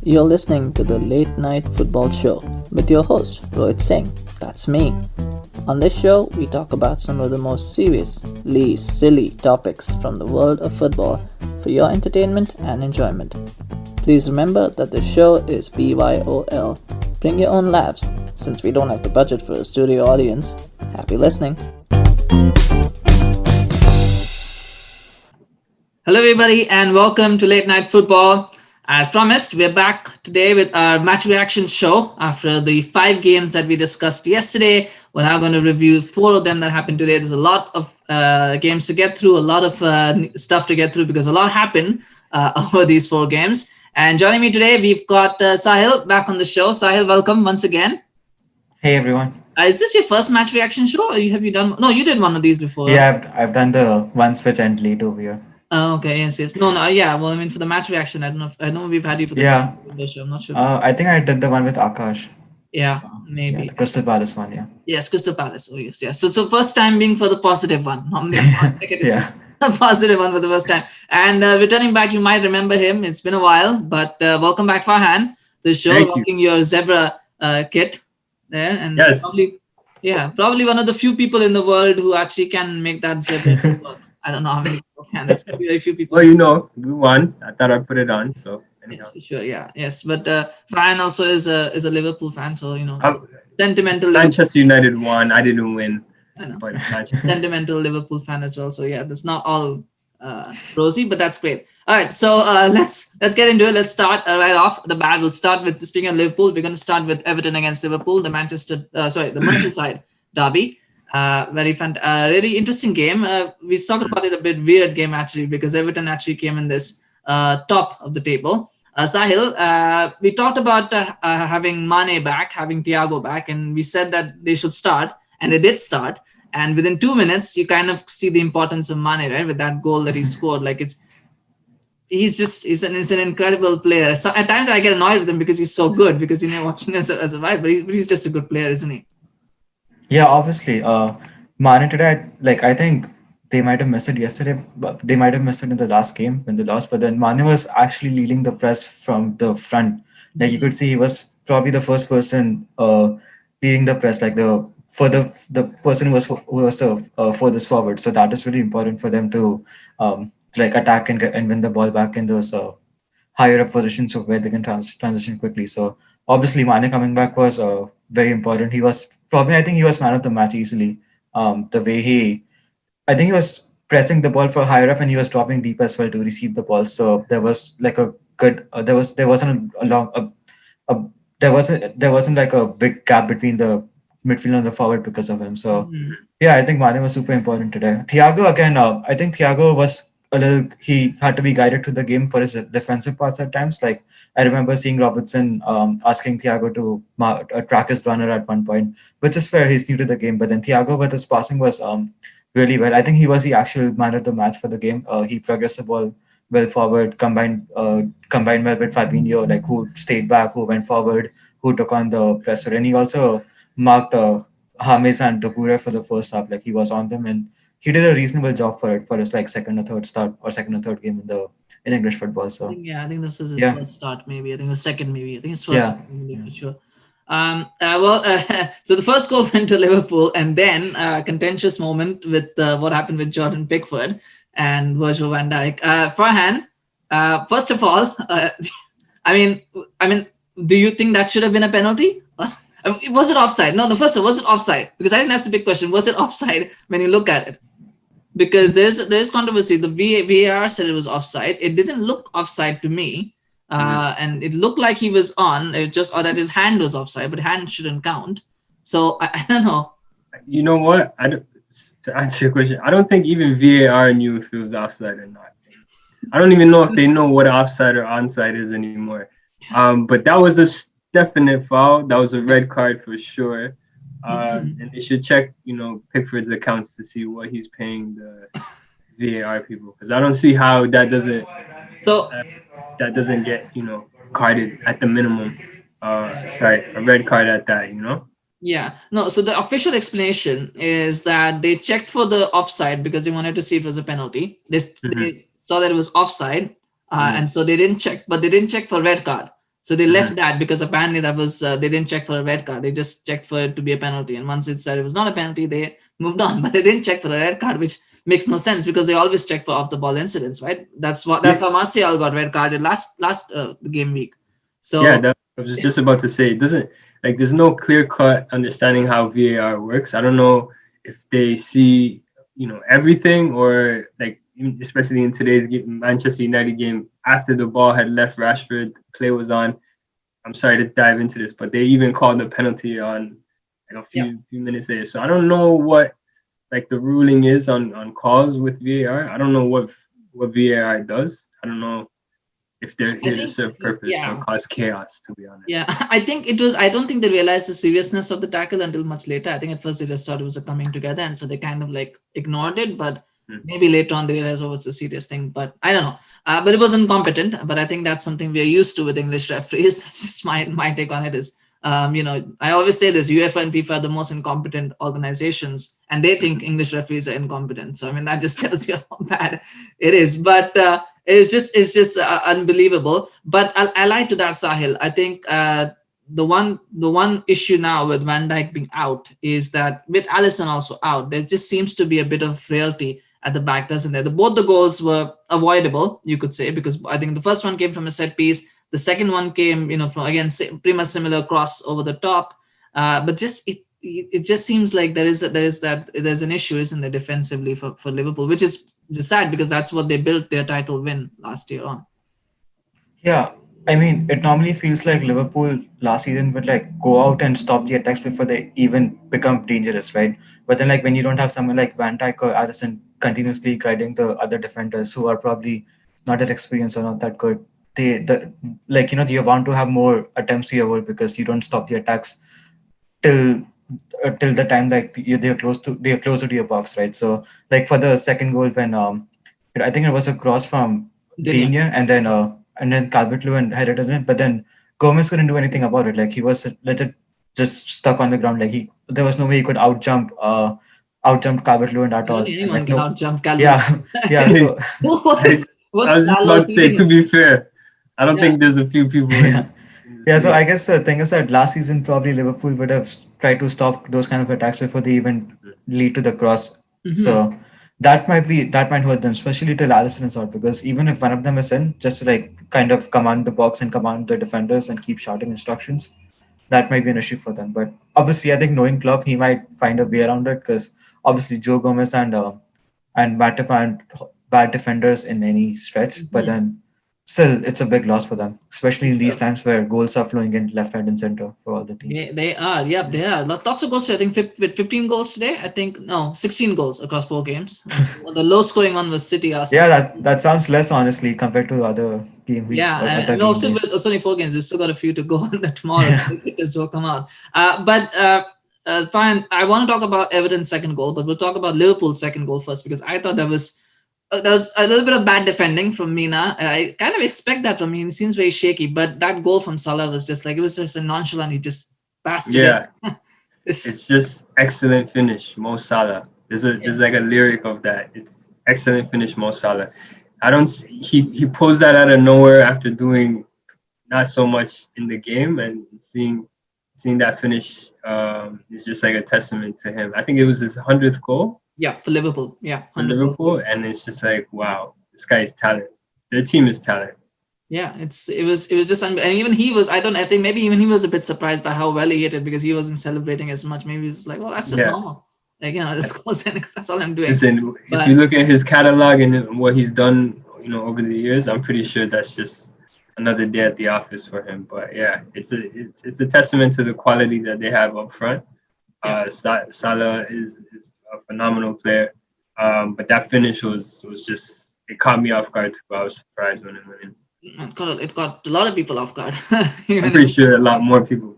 You're listening to the Late Night Football Show with your host, Rohit Singh. That's me. On this show, we talk about some of the most seriously silly topics from the world of football for your entertainment and enjoyment. Please remember that the show is BYOL. Bring your own laughs, since we don't have the budget for a studio audience. Happy listening. Hello, everybody, and welcome to Late Night Football. As promised, we're back today with our match reaction show after the 5 games that we discussed yesterday. We're now going to review 4 of them that happened today. There's a lot of games to get through, a lot of stuff to get through because a lot happened over these 4 games. And joining me today, we've got Saahil back on the show. Saahil, welcome once again. Hey everyone. Is this your first match reaction show, or have you done? No, you did one of these before. Yeah, I've done the ones which end late over here. Oh, okay, yes. No, yeah. Well, I mean, for the match reaction, I don't know. I know we've had you for the show. I'm not sure. I think I did the one with Akash. Yeah, maybe. Yeah, the Crystal Palace one, yeah. Yes, Crystal Palace. Oh, yes, yeah. So first time being for the positive one. Normally, yeah. A positive one for the first time. And returning back, you might remember him. It's been a while, but welcome back, Farhan. The show, rocking your zebra kit there, and yes. probably one of the few people in the world who actually can make that zebra work. I don't know how many people can. There's very few people. Well, we won. I thought I'd put it on. So anyhow. Yes, sure, yeah, yes. But Farhan also is a Liverpool fan, so sentimental. Manchester United won. I didn't win. I know. But sentimental Liverpool fan as well. So yeah, that's not all rosy, but that's great. All right, so let's get into it. Let's start right off the bat. We'll start with, speaking of Liverpool, we're going to start with Everton against Liverpool, the Merseyside derby. Really interesting game. We talked about it, a bit weird game actually, because Everton actually came in this top of the table. Saahil, we talked about having Mane back, having Thiago back, and we said that they should start, and they did start. And within 2 minutes, you kind of see the importance of Mane, right? With that goal that he scored, he's an incredible player. So at times I get annoyed with him because he's so good, because watching him as a vibe, but he's just a good player, isn't he? Yeah, obviously. Mane today, I think they might have missed it yesterday, but they might have missed it in the last game when they lost. But then Mane was actually leading the press from the front. Like you could see, he was probably the first person leading the press, the person who was the furthest forward. So that is really important for them to attack and win the ball back in those higher up positions of where they can transition quickly. So obviously Mane coming back was very important. I think he was man of the match easily. The way I think he was pressing the ball for higher up, and he was dropping deep as well to receive the ball. So there was a good there wasn't a big gap between the midfield and the forward because of him. So I think Mane was super important today. Thiago again, I think Thiago was he had to be guided to the game for his defensive parts at times. I remember seeing Robertson asking Thiago to track his runner at one point, which is fair. He's new to the game, but then Thiago with his passing was really well. I think he was the actual man of the match for the game. He progressed the ball well forward, combined well with Fabinho, who stayed back, who went forward, who took on the pressure, and he also marked James and Doucouré for the first half. He was on them, and he did a reasonable job for his second or third game in English football. So I think this is his first start. Maybe I think it was second. Maybe I think his first. Yeah. For sure. So the first goal went to Liverpool, and then a contentious moment with what happened with Jordan Pickford and Virgil van Dijk. Farhan, first of all, I mean, do you think that should have been a penalty? Was it offside? No, first of all, was it offside? Because I think that's the big question. Was it offside when you look at it? Because there's controversy. The VAR said it was offside. It didn't look offside to me. And it looked like he was on, or that his hand was offside, but hand shouldn't count. So I don't know. You know what? To answer your question, I don't think even VAR knew if it was offside or not. I don't even know if they know what offside or onside is anymore. But that was a definite foul. That was a red card for sure. And they should check, Pickford's accounts to see what he's paying the VAR people, because I don't see how that doesn't. So that doesn't get carded at the minimum. A red card at that. Yeah, no. So the official explanation is that they checked for the offside because they wanted to see if it was a penalty. They saw that it was offside, and so they didn't check. But they didn't check for red card. So they left that because apparently that was they didn't check for a red card. They just checked for it to be a penalty, and once it said it was not a penalty, they moved on. But they didn't check for a red card, which makes no sense because they always check for off the ball incidents, right? That's how Martial got red carded last game week. So Yeah, that, I was just about to say, it doesn't, like, there's no clear cut understanding how VAR works. I don't know if they see, everything, or like, especially in today's game, Manchester United game, after the ball had left Rashford, play was on. I'm sorry to dive into this, but they even called the penalty on like a few minutes later. So I don't know what like the ruling is on calls with VAR. I don't know what VAR does. I don't know if they're here to serve purpose or cause chaos, to be honest. Yeah, I think it was. I don't think they realized the seriousness of the tackle until much later. I think at first they just thought it was a coming together, and so they kind of like ignored it. But maybe later on they realized, oh, it's a serious thing. But I don't know. But it was incompetent. But I think that's something we're used to with English referees. That's just my take on it. Is I always say this: UEFA and FIFA are the most incompetent organizations, and they think English referees are incompetent. So I mean, that just tells you how bad it is. But it's just unbelievable. But I lied to that, Sahil. I think the one issue now with Van Dijk being out is that with Alisson also out, there just seems to be a bit of frailty at the back, doesn't there? Both the goals were avoidable, you could say, because I think the first one came from a set piece. The second one came, from again pretty much similar cross over the top. But just it just seems like there's an issue, isn't there, defensively for Liverpool, which is just sad because that's what they built their title win last year on. Yeah, I mean, it normally feels like Liverpool last season would like go out and stop the attacks before they even become dangerous, right? But then, like when you don't have someone like Van Dijk or Alisson continuously guiding the other defenders who are probably not that experienced or not that good, you're bound to have more attempts to your goal because you don't stop the attacks till the time they're closer to your box, right? So like for the second goal when I think it was a cross from Digne and then Calvert-Lewin headed it, but then Gomez couldn't do anything about it. Like he was legit just stuck on the ground. Like there was no way he could out jump Calvert-Lewin at all. Anyone Like, can no, out jump Calvert. yeah. So I was just about to say, to be fair, I don't think there's a few people. Yeah, so I guess the thing is that last season probably Liverpool would have tried to stop those kind of attacks before they even lead to the cross. So that might hurt them, especially till Alisson is out, because even if one of them is in, just to like kind of command the box and command the defenders and keep shouting instructions, that might be an issue for them. But obviously, I think knowing Klopp, he might find a way around it because obviously Joe Gomez and Matip aren't bad defenders in any stretch, but then still it's a big loss for them, especially in these times where goals are flowing in left, right, and center for all the teams. They are, they are. Lots of goals. I think with 15 goals today. I think no, 16 goals across 4 games. The low scoring one was City. Arsenal. Yeah, that sounds less honestly compared to other game weeks. Yeah, no, it's only 4 games. We've still got a few to go on tomorrow. It will come out. Fine. I want to talk about Everton's second goal, but we'll talk about Liverpool's second goal first because I thought there was a little bit of bad defending from Mina. I kind of expect that from him. He seems very shaky, but that goal from Salah was just like, it was just a nonchalant. He just passed it. Yeah. It's just excellent finish, Mo Salah. There's like a lyric of that. It's excellent finish, Mo Salah. He pulls that out of nowhere after doing not so much in the game, and seeing that finish is just like a testament to him. I think it was his 100th goal. Yeah, for Liverpool. Yeah, for Liverpool, and it's just like, wow, this guy is talent. Their team is talent. Yeah, it was just and even he was. I think maybe even he was a bit surprised by how well he hit it because he wasn't celebrating as much. Maybe he was like, well, that's just normal. Like just goes in because that's all I'm doing. Listen, if you look at his catalog and what he's done, over the years, I'm pretty sure that's just another day at the office for him. But yeah, it's a testament to the quality that they have up front. Salah is a phenomenal player, but that finish was just, it caught me off guard too. I was surprised when it went in. It got a lot of people off guard. I'm pretty sure a lot more people.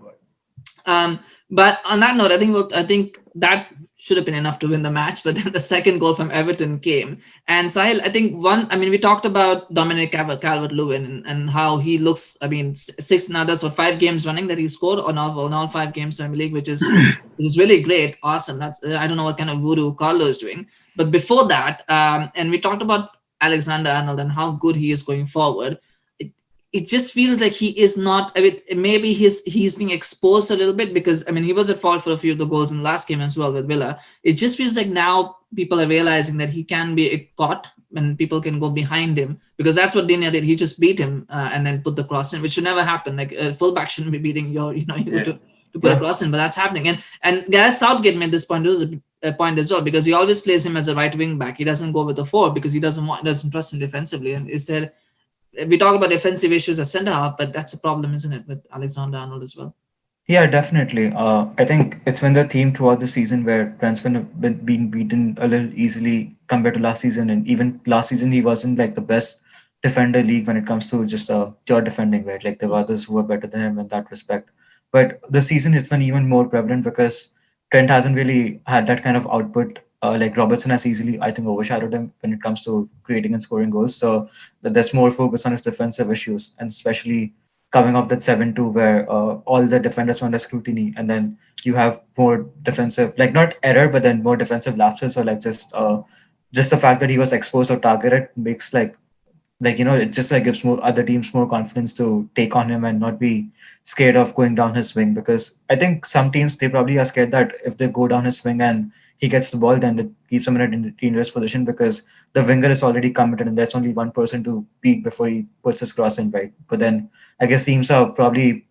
But on that note, I think that should have been enough to win the match. But then the second goal from Everton came, and Sahil, I think we talked about Dominic Calvert-Lewin and how he looks. 5 games running that he scored on all 5 games Premier League, which is really great, awesome. That's I don't know what kind of voodoo Carlo is doing. But before that, and we talked about Alexander-Arnold and how good he is going forward. it just feels like he is not. I mean, maybe he's being exposed a little bit because I mean he was at fault for a few of the goals in the last game as well with Villa. It just feels like now people are realizing that he can be caught and people can go behind him because that's what Digne did. He just beat him and then put the cross in, which should never happen. Like a fullback shouldn't be beating you to put a cross in, but that's happening. And Gareth Southgate made this point. It was a point as well because he always plays him as a right wing back. He doesn't go with a four because he doesn't trust him defensively. And is there we talk about defensive issues as centre half, but that's a problem, isn't it, with Alexander-Arnold as well? Yeah, definitely. I think it's been the theme throughout the season where Trent's been beaten a little easily compared to last season. And even last season, he wasn't like the best defender league when it comes to just pure defending, right? Like there were others who were better than him in that respect. But the season has been even more prevalent because Trent hasn't really had that kind of output. Like Robertson has easily, I think, overshadowed him when it comes to creating and scoring goals. So there's more focus on his defensive issues, and especially coming off that 7-2 where all the defenders were under scrutiny, and then you have more defensive, like not error, but then more defensive lapses, or like just the fact that he was exposed or targeted makes it just like gives more other teams more confidence to take on him and not be scared of going down his wing, because I think some teams, they probably are scared that if they go down his wing and he gets the ball, then it keeps him in a dangerous position because the winger is already committed and there's only one person to beat before he puts his cross in, right? But then I guess teams are probably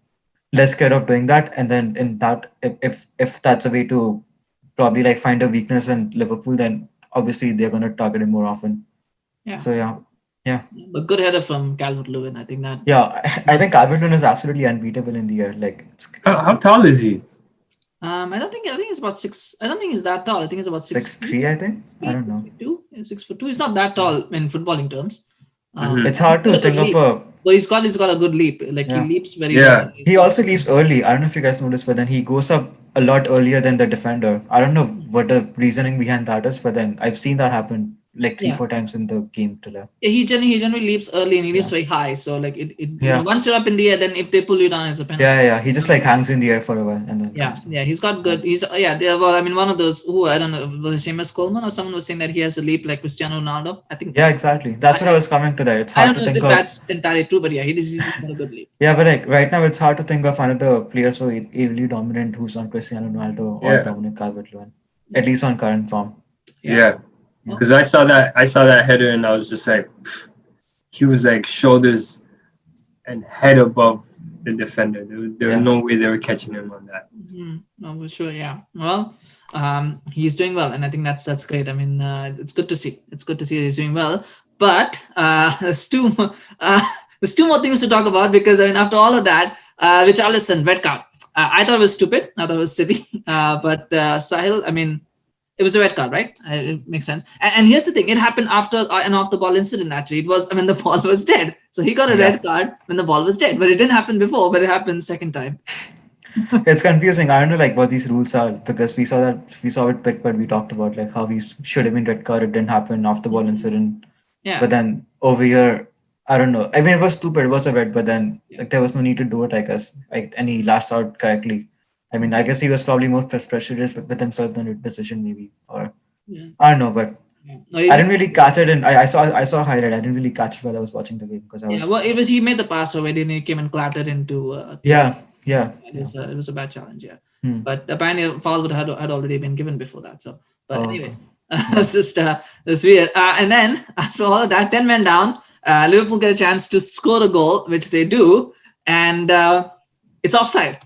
less scared of doing that, and then in that, if that's a way to probably like find a weakness in Liverpool, then obviously they're going to target him more often. Yeah. So yeah. But good header from Calvert-Lewin. I think that. Yeah, I think Everton is absolutely unbeatable in the air. Like, How tall is he? I don't think. I think it's about 6. I don't think he's that tall. I think it's about 6'3", I think. I don't know. 6'2". He's not that tall in footballing terms. It's hard to think of a. But he's got a good leap. Like Yeah. he leaps very well. He also leaves early. I don't know if you guys noticed, but then he goes up a lot earlier than the defender. I don't know what the reasoning behind that is, but then I've seen that happen like 3-4 times in the game today. He generally leaps early and he leaps very high. So like once you're up in the air, then if they pull you down, it's a penalty. Yeah. He just like hangs in the air for a while and then. He's got good. Well, I mean, one of those who I don't know, was it Seamus Coleman or someone was saying that he has a leap like Cristiano Ronaldo. I think. Yeah, exactly. That's what I was coming to there. It's hard to think of. That's entirely true, but yeah, he's got a good leap. Yeah, but like right now, it's hard to think of another player so really dominant who's not Cristiano Ronaldo or Dominic Calvert-Lewin, at least on current form. Yeah. Because I saw that header and I was just like, he was like shoulders and head above the defender. There was no way they were catching him on that. No, for sure. Yeah. Well, he's doing well, and I think that's great. I mean, it's good to see. It's good to see that he's doing well. But there's two more things to talk about because I mean, after all of that, Richarlison red card. I thought it was stupid. I thought it was silly. But Saahil, I mean. It was a red card, right? It makes sense. And here's the thing: it happened after an off-the-ball incident. Actually, it was when the ball was dead. So he got a red card when the ball was dead, but it didn't happen before. But it happened second time. It's confusing. I don't know like what these rules are because we saw it picked, but we talked about like how he should have been red card. It didn't happen off-the-ball incident. Yeah. But then over here, I don't know. I mean, it was stupid. It was a red, but then like there was no need to do it. I guess and he lashed out correctly. I mean, I guess he was probably more frustrated with himself than with decision, maybe, or I don't know. But I didn't really catch it, and I saw a highlight. I didn't really catch it while I was watching the game because I was. Yeah, well, it was he made the pass already, and he came and clattered into. Yeah. It was a bad challenge, yeah. But apparently, a foul had already been given before that. So, but anyway, it's just it's weird. And then after all of that, 10 men down, Liverpool get a chance to score a goal, which they do, and it's offside.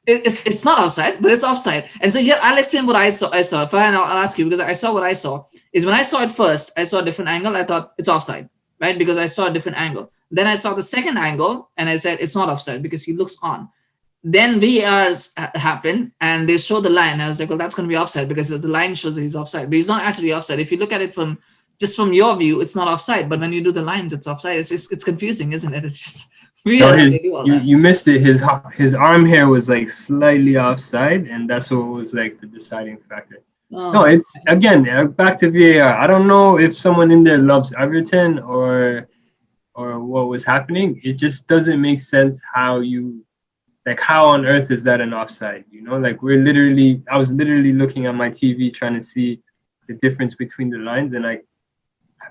It's not offside, but it's offside. And so here I'll explain what I saw. Fine, I'll ask you because I saw what I saw. Is when I saw it first, I saw a different angle. I thought it's offside, right? Because I saw a different angle. Then I saw the second angle, and I said it's not offside because he looks on. Then VAR happened, and they show the line. I was like, well, that's going to be offside because the line shows that he's offside, but he's not actually offside. If you look at it from your view, it's not offside. But when you do the lines, it's offside. It's confusing, isn't it? It's just. You missed it. His arm hair was like slightly offside, and that's what was like the deciding factor. No, it's again back to VAR. I don't know if someone in there loves Everton or what was happening. It just doesn't make sense how on earth is that an offside? You know, like I was literally looking at my TV trying to see the difference between the lines, and I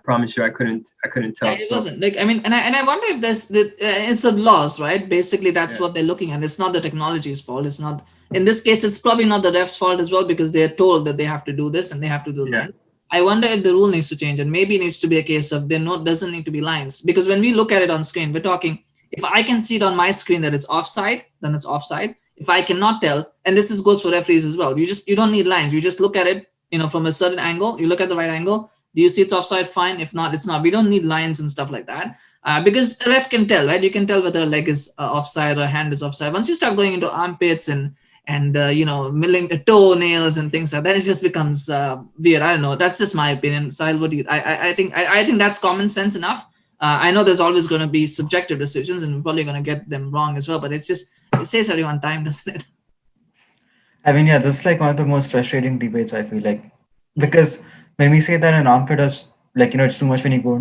promise you, I couldn't Yeah, tell. it So wasn't like I mean, and I wonder if it's the laws, right? Basically, that's yeah, what they're looking at. It's not the technology's fault. It's not in this case. It's probably not the ref's fault as well because they're told that they have to do this and they have to do yeah, lines. I wonder if the rule needs to change and maybe it needs to be a case of there no doesn't need to be lines because when we look at it on screen, we're talking. If I can see it on my screen that it's offside, then it's offside. If I cannot tell, and this is goes for referees as well, you don't need lines. You just look at it, from a certain angle. You look at the right angle. Do you see it's offside? Fine. If not, it's not. We don't need lines and stuff like that because a ref can tell, right? You can tell whether a leg is offside or a hand is offside. Once you start going into armpits and milling toenails and things like that, it just becomes weird. I don't know. That's just my opinion. Sahil, what do you? I think that's common sense enough. I know there's always going to be subjective decisions, and we're probably going to get them wrong as well. But it saves everyone time, doesn't it? I mean, yeah, this is like one of the most frustrating debates, I feel like, because when we say that an armpit is like, it's too much when you go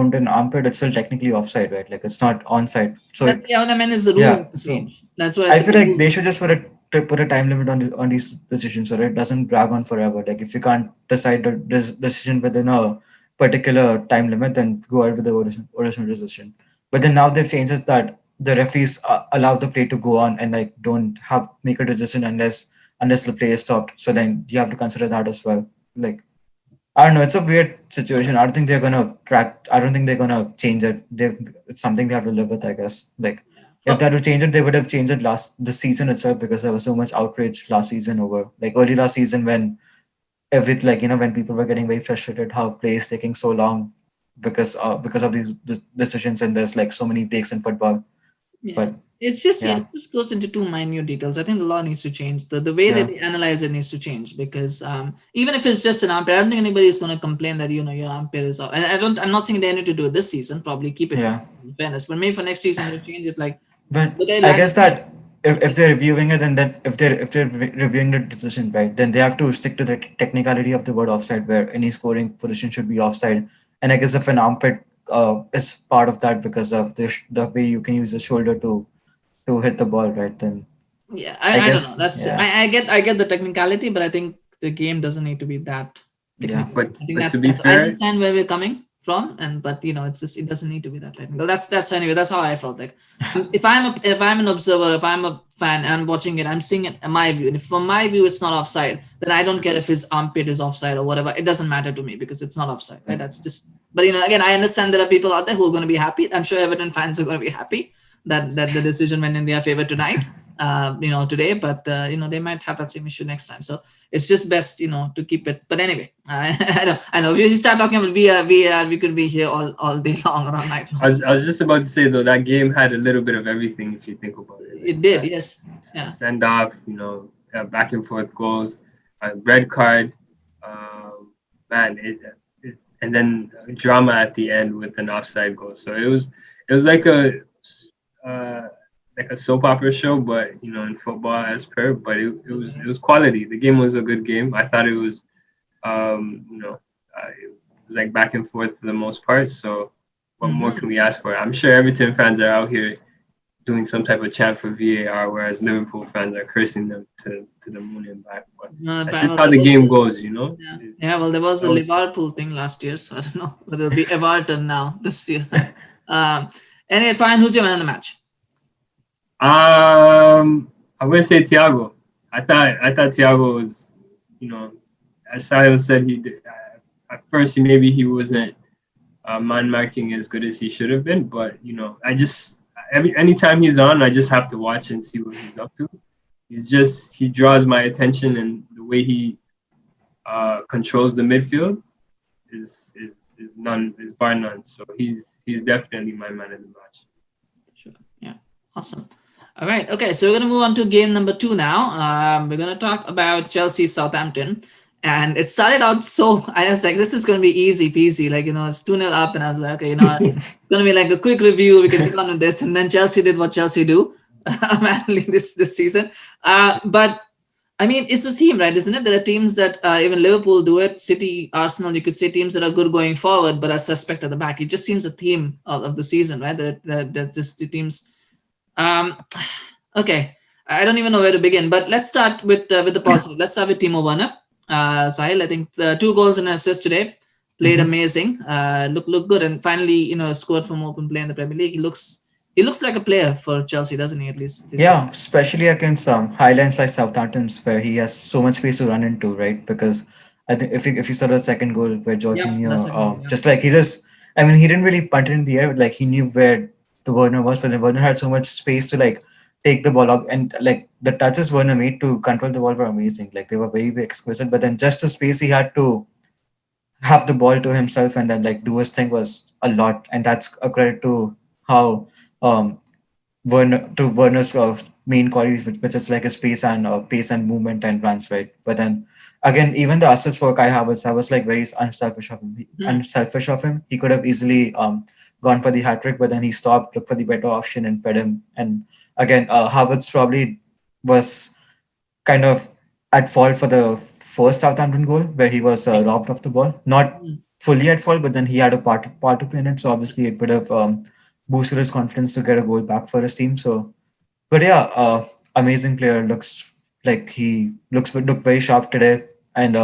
into an armpit, it's still technically offside, right? Like it's not onside. So That's what I meant is the rule yeah, needs to so change. That's what I I said. feel The like rule. they should just put a time limit on these decisions so that it doesn't drag on forever. Like if you can't decide this decision within a particular time limit, then go ahead with the original decision. But then now they've changed it that the referees allow the play to go on and like don't have make a decision unless the play is stopped. So then you have to consider that as well. Like I don't know, it's a weird situation. I don't think they're gonna track. I don't think they're gonna change it. It's something they have to live with, I guess. Like if Oh, they had to change it, they would have changed it the season itself because there was so much outrage last season over like early last season when when people were getting very frustrated how play is taking so long because of these decisions and there's like so many takes in football. yeah. But It yeah, just goes into too minute details. I think the law needs to change. The way that yeah, they analyze it needs to change because even if it's just an umpire, I don't think anybody is going to complain that your umpire is off. And I'm not saying they need to do it this season. Probably keep it for yeah. fairness, but maybe for next season they change it. Like But the guy I landed. guess that if they're reviewing it and then if they're reviewing the decision, right, then they have to stick to the technicality of the word offside, where any scoring position should be offside. And I guess if an armpit is part of that because of the way you can use the shoulder to hit the ball, right? Then Yeah, I I don't know. guess That's yeah, I get the technicality, but I think the game doesn't need to be that yeah, technical. but I think but to that's be that's I fair, understand where we're coming from, and but it's just it doesn't need to be that technical. That's anyway. That's how I felt like. If I'm an observer, if I'm a fan, I'm watching it, I'm seeing it in my view. And if from my view it's not offside, then I don't care if his armpit is offside or whatever. It doesn't matter to me because it's not offside, right? That's just. But again, I understand there are people out there who are going to be happy. I'm sure Everton fans are going to be happy that the decision went in their favor tonight. Today, but they might have that same issue next time. So it's just best, to keep it. But anyway, I know. If you start talking about VR, we could be here all day long or all night I long. was I was just about to say though that game had a little bit of everything if you think about it. Like It did, that yes, yeah, send off, back and forth goals, a red card, man, it's and then drama at the end with an offside goal. So it was uh, like a soap opera show, but in football as per. But it was quality. The game was a good game. I thought it was, it was like back and forth for the most part. So what more hmm can we ask for? I'm sure Everton fans are out here doing some type of chant for VAR, whereas Liverpool fans are cursing them to the moon and back. But no, that's but, just how there the was game goes. yeah, yeah. It's Well, there was that a was, Liverpool thing last year, so I don't know whether it'll be Everton now this year. um, anyway, fine. Who's your man of the match? I'm gonna say Thiago. I thought Thiago was, you know, as Sahil said, he did, at first he wasn't man marking as good as he should have been, but I just anytime he's on, I just have to watch and see what he's up to. He draws my attention, and the way he controls the midfield is bar none. So he's definitely my man of the match. Sure. Yeah. Awesome. All right. Okay. So we're going to move on to game number 2 now. We're going to talk about Chelsea Southampton. And it started out so, I was like, this is going to be easy peasy. Like, it's 2-0 up. And I was like, okay, it's going to be like a quick review. We can get on with this. And then Chelsea did what Chelsea do apparently this season. But I mean, it's this team, right? Isn't it? There are teams that even Liverpool do it. City, Arsenal, you could say teams that are good going forward, but are suspect at the back. It just seems a theme of the season, right? That just the teams. Um, okay, I don't even know where to begin, but let's start with the positive. Let's start with Timo Werner. Sahil, I think 2 goals and an assist today. played amazing, look good, and finally, scored from open play in the Premier League. He looks like a player for Chelsea, doesn't he? At least this Yeah, especially against highlights like Southampton's where he has so much space to run into, right? Because I think if you saw the second goal where yeah, the Jorginho, second goal, yeah. just like I mean, he didn't really punt it in the air, but like he knew where the Werner was, but then Werner had so much space to like take the ball up, and like the touches Werner made to control the ball were amazing. Like they were very, very exquisite, but then just the space he had to have the ball to himself and then like do his thing was a lot, and that's a credit to how um Werner's main qualities, which is like his pace and movement and runs, right? But then again, even the assist for Kai Havertz, I was like very unselfish of him. Hmm. Unselfish of him. He could have easily gone for the hat trick, but then he stopped, looked for the better option, and fed him. And again, Havertz probably was kind of at fault for the first Southampton goal where he was robbed of the ball. Not Hmm. fully at fault, but then he had a part to play in it. So obviously, it would have boosted his confidence to get a goal back for his team. So, but yeah, amazing player. Looks like he looked very sharp today, and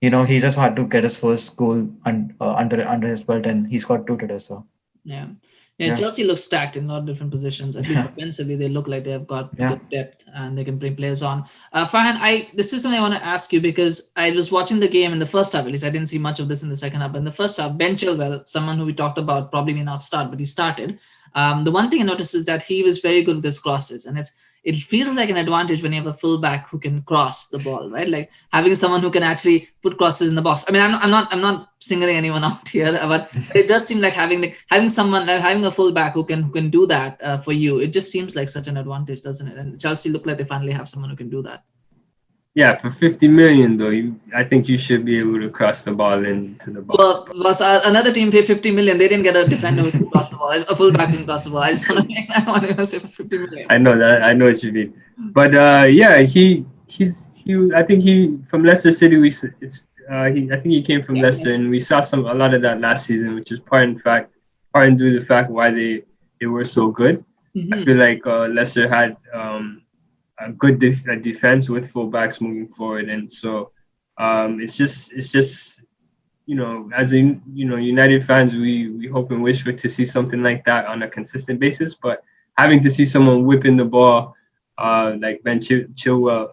he just had to get his first goal under his belt, and he scored two today. So Yeah. Yeah, yeah, Chelsea looks stacked in a lot of different positions. At least offensively, they look like they have got yeah, good depth and they can bring players on. Farhan, this is something I want to ask you because I was watching the game in the first half. At least I didn't see much of this in the second half. But in the first half, Ben Chilwell, someone who we talked about, probably may not start, but he started. The one thing I noticed is that he was very good with his crosses, and it feels like an advantage when you have a fullback who can cross the ball, right? Like having someone who can actually put crosses in the box. I mean, I'm not singling anyone out here, but it does seem like having someone like having a fullback who can do that for you. It just seems like such an advantage, doesn't it? And Chelsea look like they finally have someone who can do that. Yeah, for 50 million though, I think you should be able to cross the ball into the box. Well, was another team paid 50 million? They didn't get a defender who can cross the ball, a fullback who can cross the ball. I just want to make that one. I say 50 million. I know that. I know what you mean. But yeah, he. I think he from Leicester City. I think he came from Yeah, Leicester, and we saw a lot of that last season, which is part and due to the fact why they were so good. I Mhm. feel like Leicester had a good defense with fullbacks moving forward, and so it's just as United fans, we hope and wish for to see something like that on a consistent basis. But having to see someone whipping the ball like Ben Chilwell,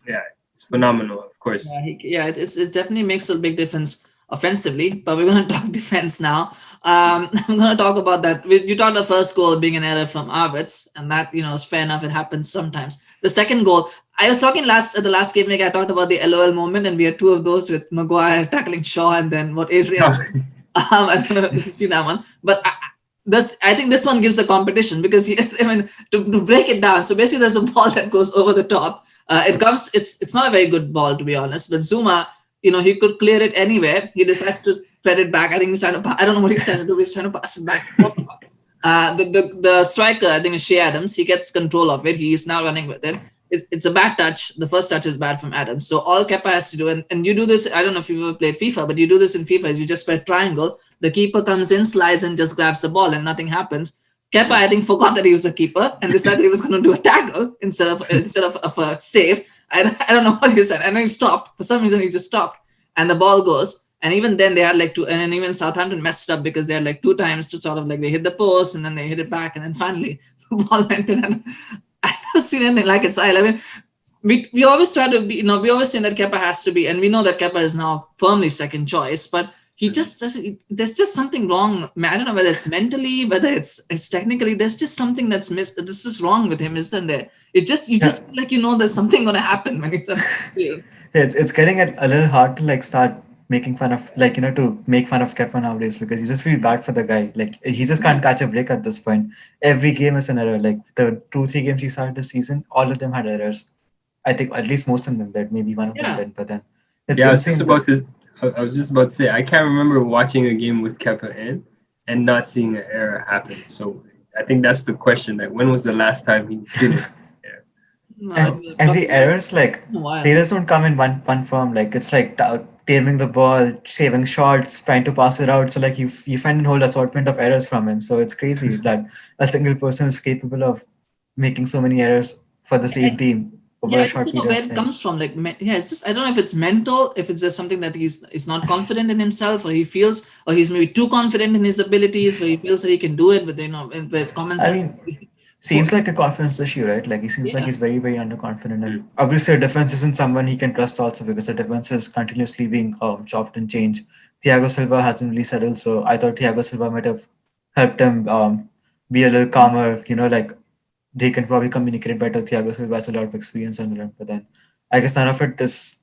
yeah, it's phenomenal, of course. It definitely makes a big difference offensively. But we're going to talk defense now. I'm going to talk about that. You talked the first goal being an error from Arvids, and that is fair enough. It happens sometimes. The second goal, I was talking at the last game week. I talked about the LOL moment, and we had two of those with Maguire tackling Shaw, and then what Adrian. I don't know if you've seen that one, but I think this one gives a competition because I mean to break it down. So basically, there's a ball that goes over the top. It comes. It's not a very good ball to be honest. But Zuma, he could clear it anywhere. He decides to thread it back. I think he's trying to. I don't know what he's trying to do. He's trying to pass it back. The striker, I think, is Shea Adams. He gets control of it. He's now running with it. It's a bad touch. The first touch is bad from Adams. So all Kepa has to do, and you do this. I don't know if you've ever played FIFA, but you do this in FIFA. Is you just press triangle. The keeper comes in, slides, and just grabs the ball, and nothing happens. Kepa, I think, forgot that he was a keeper and decided he was going to do a tackle instead of a save. I don't know what he said, and then he stopped. For some reason, he just stopped, and the ball goes. And even then, they had like two, and then even Southampton messed up because they had like two times to sort of like they hit the post and then they hit it back, and then finally the ball went in. And I've never seen anything like it. Sahil. I mean, we always try to be, we always say that Kepa has to be, and we know that Kepa is now firmly second choice, but he just doesn't. There's just something wrong. I don't know whether it's mentally, whether it's technically. There's just something that's missed. This is wrong with him, isn't there? You just feel like there's something gonna happen when he's on the field. it's getting a little hard to like start making fun of to make fun of Kepa nowadays because you just feel bad for the guy. Like he just can't catch a break at this point. Every game is an error. Like the 2-3 games he started this season, all of them had errors. I think at least most of them did. Maybe one of them did, but then it's Yeah, insane. I was just about to say I can't remember watching a game with Kepa in and not seeing an error happen. So I think that's the question. Like when was the last time he did it? And the errors they just don't come in one form. Like it's like taming the ball, saving shots, trying to pass it out. So like you find a whole assortment of errors from him. So it's crazy that a single person is capable of making so many errors for the same team. over Yeah, a I just short don't know period where of it time. comes from. Like, yeah, it's just I don't know if it's mental, if it's just something that he's not confident in himself, or he feels, or he's maybe too confident in his abilities, where he feels that he can do it with with common I sense. mean, seems like a confidence issue, right? Like he seems like Yeah, he's very, very underconfident, and Mm. obviously, the defense isn't someone he can trust also because the defense is continuously being chopped and changed. Thiago Silva hasn't really settled, so I thought Thiago Silva might have helped him be a little calmer. Like they can probably communicate better. Thiago Silva has a lot of experience under him, but then I guess none of it is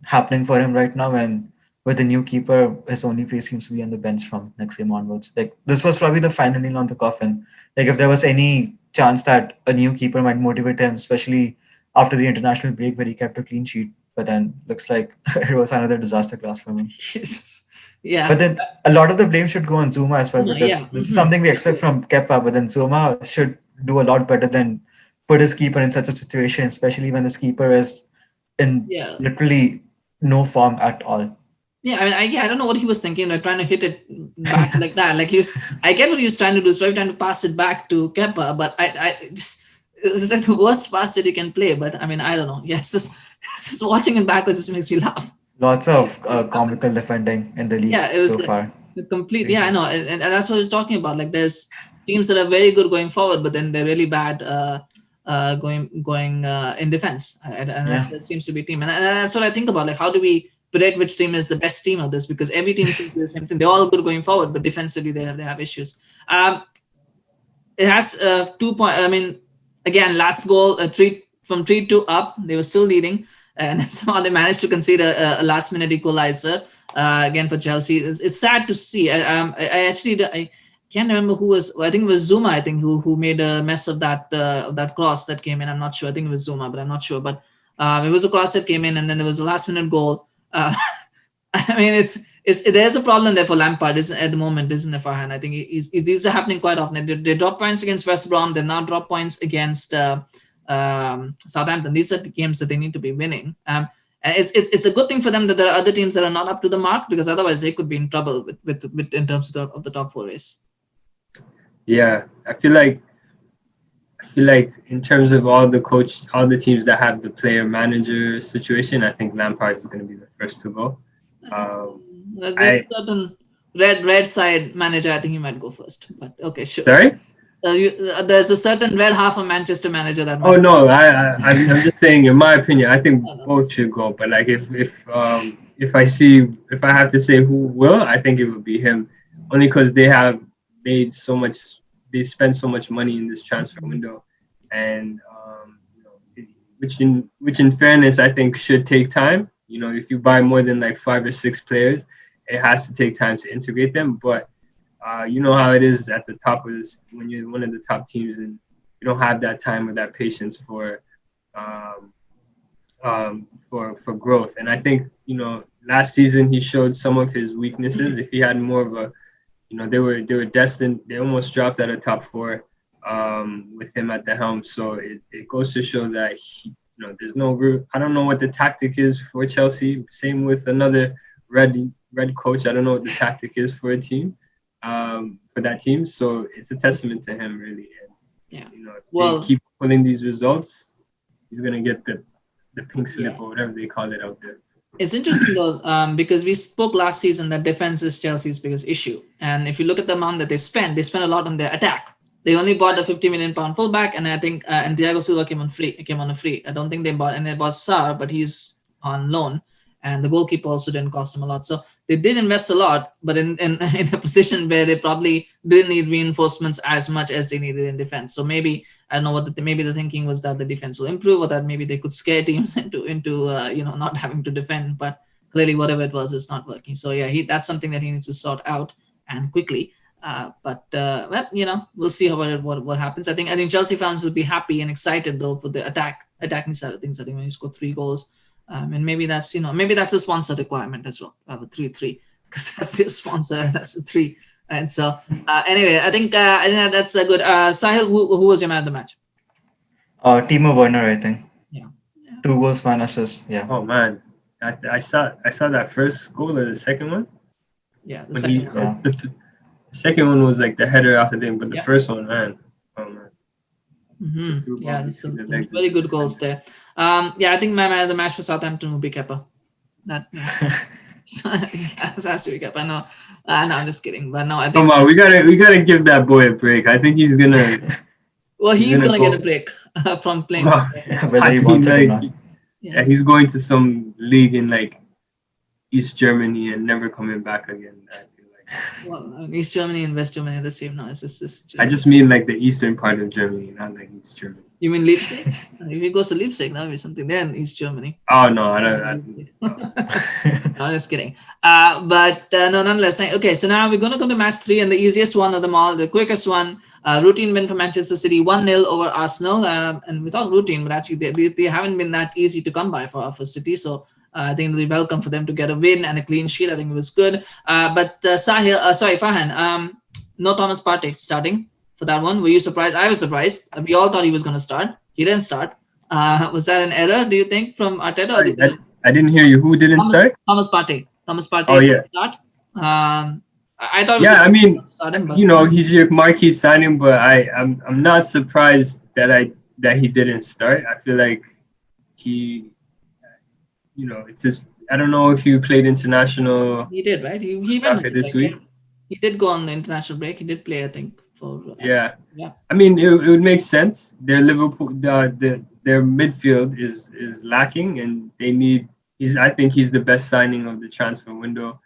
happening for him right now. And with the new keeper, his only place seems to be on the bench from next game onwards. Like this was probably the final nail on the coffin. Like if there was any chance that a new keeper might motivate him, especially after the international break where he kept a clean sheet, but then looks like it was another disaster class for him. yeah, But then a lot of the blame should go on Zuma as well yeah. because this is something we expect from Kepa, but then Zuma should do a lot better than put his keeper in such a situation, especially when this keeper is in Yeah, literally no form at all. yeah. I mean, I don't know what he was thinking. Like trying to hit it back like that. Like I get what he was trying to do. So trying to pass it back to Kepa, but I just it's like the worst pass that you can play. But I mean, I don't know. Yes, just watching it backwards just makes me laugh. Lots of comical defending in the league Yeah, it so was like far. the It's complete. Yeah, I crazy. know, and that's what I was talking about. Like, there's teams that are very good going forward, but then they're really bad going in defense, and Yeah. that seems to be a team. And that's what I think about. Like, how do we predict which team is the best team of this? Because every team seems to do the same thing. They're all good going forward, but defensively they have issues. It has 2 point. I mean, again, last goal, 3 from 3-2 up. They were still leading, and then somehow they managed to concede a last minute equalizer again for Chelsea. It's sad to see. I actually I can't remember who was. I think it was Zuma. I think who made a mess of that cross that came in. I'm not sure. I think it was Zuma, but I'm not sure. But it was a cross that came in, and then there was a last minute goal. I mean, it's there's a problem there for Lampard isn't at the moment, isn't there, Farhan? I think these are happening quite often. They drop points against West Brom. They now drop points against Southampton. These are the games that they need to be winning. And it's a good thing for them that there are other teams that are not up to the mark because otherwise they could be in trouble with in terms of the top four race. Yeah, I feel like in terms of all the teams that have the player manager situation, I think Lampard is going to be the first to go. Um, There's a I certain red side manager. I think he might go first, but okay, sure. sorry. There's a certain red half of Manchester manager that Oh might. no, I'm just saying. In my opinion, I think I don't know. both should go. But like, if I have to say who will, I think it would be him, only because they have made so much, they spend so much money in this transfer window, and which in fairness, I think should take time. If you buy more than like 5 or 6 players, it has to take time to integrate them. But you know how it is at the top of this when you're one of the top teams and you don't have that time or that patience um, for growth. And I think last season he showed some of his weaknesses. If he had more of a, they were destined. They almost dropped out of top four with him at the helm. So it goes to show that there's no group. I don't know what the tactic is for Chelsea. Same with another red coach. I don't know what the tactic is for a team. For that team, so it's a testament to him, really. And Yeah. if Well, they keep pulling these results, he's gonna get the pink slip yeah. or whatever they call it out there. It's interesting though, because we spoke last season that defense is Chelsea's biggest issue. And if you look at the amount that they spend a lot on their attack. They only bought a 50 million pound fullback, and I think and Thiago Silva came on a free. I don't think they bought, and they bought Sar, but he's on loan, and the goalkeeper also didn't cost them a lot. So they did invest a lot, but in a position where they probably didn't need reinforcements as much as they needed in defense. So maybe I don't know maybe the thinking was that the defense will improve, or that maybe they could scare teams into not having to defend. But clearly, whatever it was, it's not working. So yeah, that's something that he needs to sort out and quickly. But we'll see what happens. I think Chelsea fans will be happy and excited though for the attacking side of things. I think when you score 3 goals, and maybe that's a sponsor requirement as well. Have a 3-3 because that's the sponsor. That's a 3. And so anyway, I think that's a good. Sahil, who was your man of the match? Timo Werner, I think. Yeah. 2 goals, 1 assist. Yeah. Oh man, I saw that first goal or the second one. Yeah, the When second he one. the second one was like the header off the thing, but the Yeah. first one, man, oh man. Yeah, there's between the some legs of very the good goals defender. there. Yeah, I think my man of the match for Southampton will be Kepa. That yeah. So I think it has to be Kepa. No, no, I'm just kidding. But no, I Come think on, we gotta give that boy a break. I think well, he's he's gonna gonna get a go. break from playing for Well, Whether I he mean, wants it or like, not. yeah. yeah, he's going to some league in like East Germany and never coming back again. I feel like. Well, East Germany and West Germany are the same now. It's just I just mean like the eastern part of Germany, not like East Germany. you mean Leipzig? If he goes to Leipzig, that would be something there in East Germany. Oh no, I don't. Leipzig. No. No, I'm just kidding. But no, nonetheless. Okay, so now we're going to come to match 3 and the easiest one of them all, the quickest one. Routine win for Manchester City, 1-0 over Arsenal. And we talk routine, but actually they haven't been that easy to come by for City. So I think it'll be welcome for them to get a win and a clean sheet. I think it was good. But Sahil, sorry, Farhan, no Thomas Partey starting for that one. Were you surprised? I was surprised. We all thought he was going to start. He didn't start. Was that an error, do you think, from Arteta? Or Sorry, I didn't hear you. Who didn't start? Thomas Partey. Thomas Partey Oh yeah, start. I thought it was yeah. I mean, starting, but you know, he's your marquee signing, but I'm not surprised that he didn't start. I feel like he, you know, it's just I don't know if you played international he did, right? He went soccer this week. He did go on the international break. He did play, I think, for Yeah. yeah. I mean, it would make sense. Their Liverpool, their midfield is lacking, and they need. I think he's the best signing of the transfer window,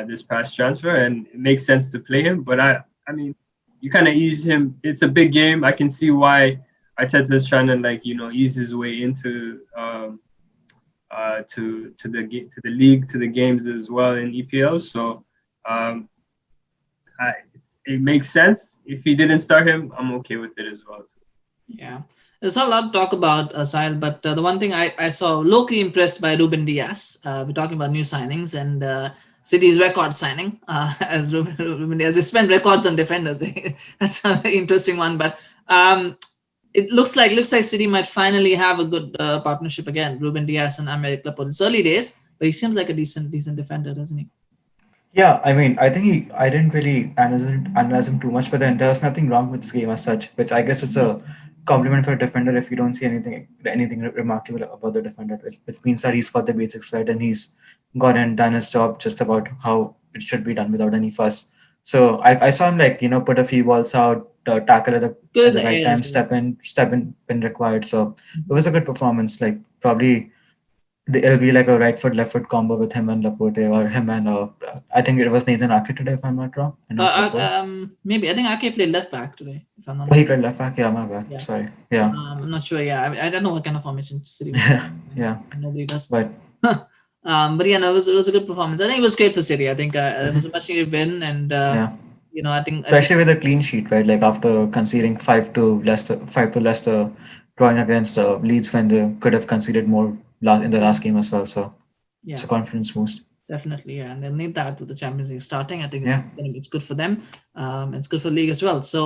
this past transfer, and it makes sense to play him. But I mean, you kind of ease him. It's a big game. I can see why Arteta's trying to ease his way into to the league, to the games as well in EPL. So it makes sense. If he didn't start him, I'm okay with it as well. Yeah. There's not a lot to talk about, Sahil, but the one thing I saw locally impressed by Ruben Diaz. We're talking about new signings and City's record signing as Ruben Diaz. They spent records on defenders. That's an interesting one. But it looks like City might finally have a good partnership again. Ruben Diaz and Aymeric Laporte. It's early days, but he seems like a decent defender, doesn't he? Yeah, I mean, I think I didn't really analyze him too much, but then there was nothing wrong with this game as such, which I guess is a compliment for a defender if you don't see anything remarkable about the defender, which means that he's got the basics right and he's gone and done his job just about how it should be done without any fuss. So I saw him put a few balls out, tackle at Good in the the right air time, as well. step in when required. So it was a good performance. Like probably it'll be like a right foot left foot combo with him and Laporte or him and I think it was Nathan Ake today if I'm not wrong. And not Laporte. Maybe I think Ake played left back today, if I'm not Oh, he mistaken. played left back. Yeah, my bad. Yeah. Sorry. Yeah. I'm not sure. Yeah, I don't know what kind of formation City. Yeah. Nobody does. But But yeah, no, it was a good performance. I think it was great for City. I think it was a much needed win, and yeah, I think especially with a clean sheet, right? Like after conceding 5-2 Leicester, drawing against Leeds when they could have conceded more in the last game as well. So it's yeah, a confidence boost. definitely, yeah, and they'll need that with the Champions League starting. I think Yeah. it's good for them. It's good for the league as well. So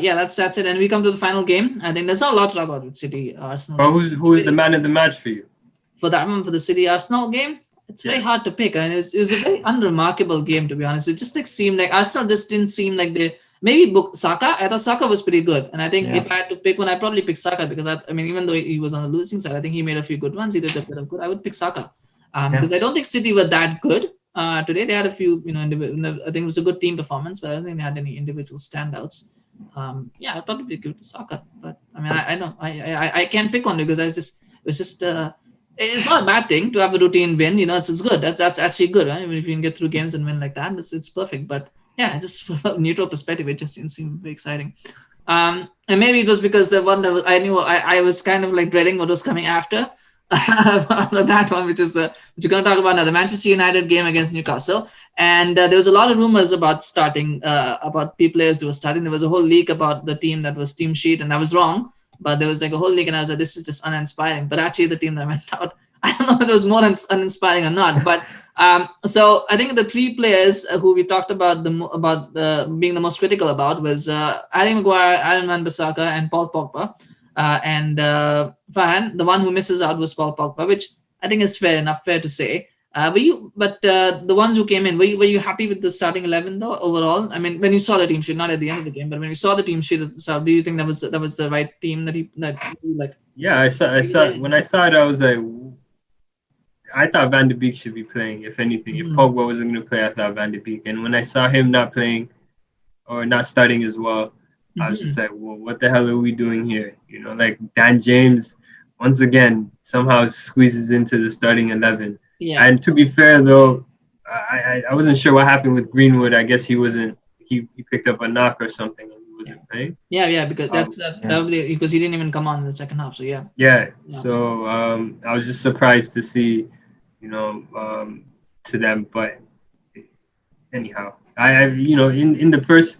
yeah, that's it. And we come to the final game. I think there's not a lot to talk about with City Arsenal. But who's the man of the match for you? For that one, for the City Arsenal game, it's very hard to pick. And it was a very unremarkable game, to be honest. It just seemed like Arsenal just didn't seem like they maybe booked Saka. I thought Saka was pretty good. And I think if I had to pick one, I'd probably pick Saka because I mean, even though he was on the losing side, I think he made a few good runs. He did a bit of good. I would pick Saka. Because I don't think City were that good. Today they had a few, I think it was a good team performance, but I don't think they had any individual standouts. Yeah, I'd probably give it to Saka. But I mean, I know I can't pick one because it's not a bad thing to have a routine win. It's good. That's actually good. Right? Even if you can get through games and win like that, it's perfect. But yeah, just from a neutral perspective, it just didn't seem very exciting. And maybe it was because the one that was I knew I was kind of like dreading what was coming after. That one, which you're going to talk about now, the Manchester United game against Newcastle, and there was a lot of rumors about starting, about players who were starting. There was a whole leak about the team that was team sheet, and I was wrong. But there was like a whole league, and I was like, this is just uninspiring. But actually, the team that went out, I don't know if it was more uninspiring or not. But so I think the three players who we talked about being the most critical about was Harry Maguire, Aaron Wan-Bissaka, and Paul Pogba. And Farhan, the one who misses out was Paul Pogba, which I think is fair to say. The ones who came in, were you happy with the starting 11 though overall? I mean, when you saw the team sheet, not at the end of the game, but when you saw the team sheet at the start, do you think that was the right team that you like? Yeah, I saw when I saw it, I was like, I thought Van de Beek should be playing. If anything, if Mhm. Pogba wasn't going to play, I thought Van de Beek. And when I saw him not playing or not starting as well, I was just Mhm. like, well, what the hell are we doing here? Like Dan James once again somehow squeezes into the starting 11. Yeah. And to be fair though, I wasn't sure what happened with Greenwood. I guess he wasn't. He picked up a knock or something and he Yeah. wasn't playing. Yeah, because Um, Yeah. because he didn't even come on in the second half. So yeah. yeah. Yeah. So I was just surprised to see, to them, but anyhow, in the first,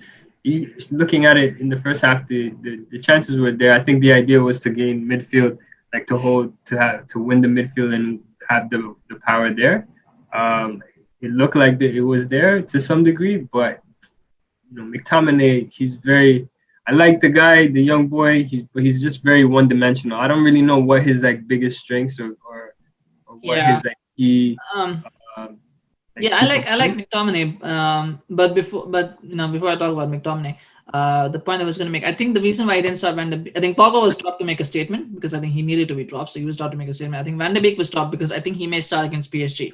looking at it in the first half, the chances were there. I think the idea was to gain midfield, like to win the midfield and have the power there. It looked like it was there to some degree, but McTominay, he's very. I like the guy, the young boy. He's just very one dimensional. I don't really know what his like biggest strengths or what Yeah. his like key Um. um, like Yeah, key I like performance. McTominay. Before I talk about McTominay, the point I was going to make, I think the reason why I didn't start Van de Beek, I think Pogba was dropped to make a statement because I think he needed to be dropped, so he was dropped to make a statement. I think Van de Beek was dropped because I think he may start against PSG.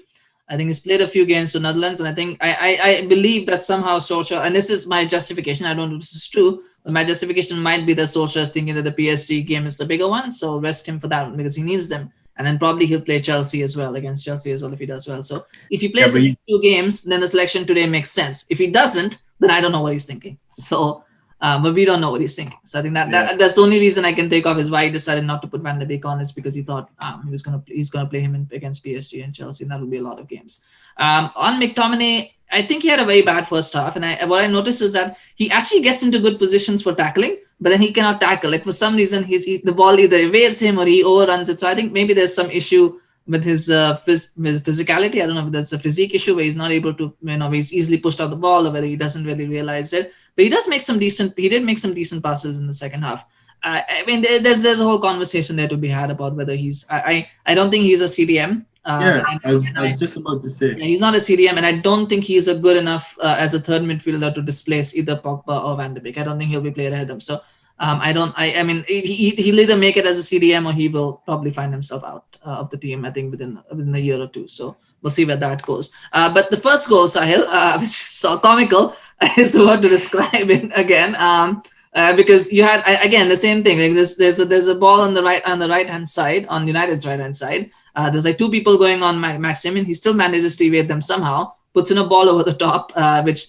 I think he's played a few games to Netherlands, and I think I believe that somehow Solskjaer, and this is my justification. I don't know if this is true, but my justification might be that Solskjaer is thinking that the PSG game is the bigger one, so rest him for that one because he needs them. And then probably he'll play Chelsea as well against Chelsea as well if he does well. So if he Yeah, plays but the next two games, then the selection today makes sense. If he doesn't, then I don't know what he's thinking. So, but we don't know what he's thinking. So I think yeah. that's the only reason I can think of is why he decided not to put Van de Beek on is because he thought he's gonna play him against PSG and Chelsea, and that will be a lot of games. On McTominay, I think he had a very bad first half, and what I noticed is that he actually gets into good positions for tackling, but then he cannot tackle. Like for some reason, the ball either evades him or he overruns it. So I think maybe there's some issue with his physicality. I don't know if that's a physique issue where he's not able to, he's easily pushed out the ball or whether he doesn't really realize it. But he did make some decent passes in the second half. I mean, there's a whole conversation there to be had about whether I don't think he's a CDM. Yeah, I was just about to say. Yeah, he's not a CDM, and I don't think he's a good enough as a third midfielder to displace either Pogba or Van de Beek. I don't think he'll be played ahead of them. So I don't. I mean, he'll either make it as a CDM or he will probably find himself out of the team. I think within a year or two. So we'll see where that goes. But the first goal, Sahil, which is so comical, is the word to describe it again. Because you had again the same thing. Like there's a ball on the right hand side, on United's right hand side. There's like two people going on Maximin. He still manages to evade them somehow. Puts in a ball over the top, which